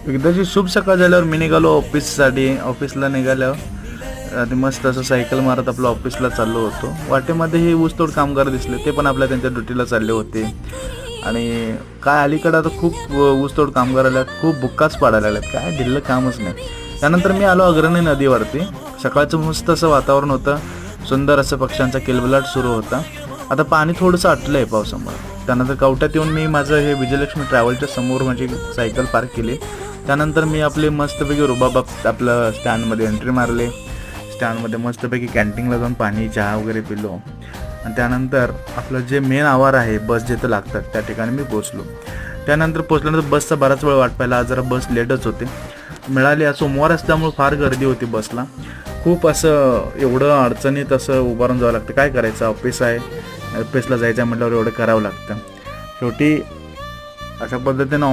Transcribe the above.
एकदाची शुभ सकाळ झाल्यावर मी निघालो ऑफिससाठी. ऑफिसला निघाल्यावर आणि मस्त असं सायकल मारत आपलं ऑफिसला चाललो होतो. वाटेमध्ये हे ऊसतोड कामगार दिसले, ते पण आपल्या त्यांच्या ड्युटीला चालले होते. आणि काय अलीकडं आता खूप ऊसतोड कामगार आल्यात, खूप बुक्काच पाडायला लागल्यात, काय ढिल्लं कामच नाही. त्यानंतर मी आलो अग्रणी नदीवरती. सकाळचं मस्त असं वातावरण होतं, सुंदर असं पक्ष्यांचा किलबिलाट सुरू होता. आता पाणी थोडंसं आटलं आहे पावसामुळे. त्यानंतर कवट्यात येऊन मी माझं हे विजयलक्ष्मी ट्रॅव्हलच्या समोर माझी सायकल पार्क केली. त्यानंतर मी आपले मस्तपैकी रुबाबात आपलं स्टँडमध्ये एंट्री मारले. स्टँडमध्ये मस्तपैकी कॅन्टीनला जाऊन पाणी चहा वगैरे पिलो. आणि त्यानंतर आपलं जे मेन आवार आहे, बस जिथं लागतात त्या ठिकाणी मी पोचलो. त्यानंतर पोचल्यानंतर बसचा बराच वेळ वाट पाहिला. आज जरा बस लेटच होते मिळाली. आज सोमवार असल्यामुळे फार गर्दी होती बसला. खूप असं एवढं अडचणीत असं उभारून जावं लागतं. काय करायचं, ऑफिस आहे, ऑफिसला जायचं म्हटल्यावर एवढं करावं लागतं. शेवटी अशा पद्धतीनं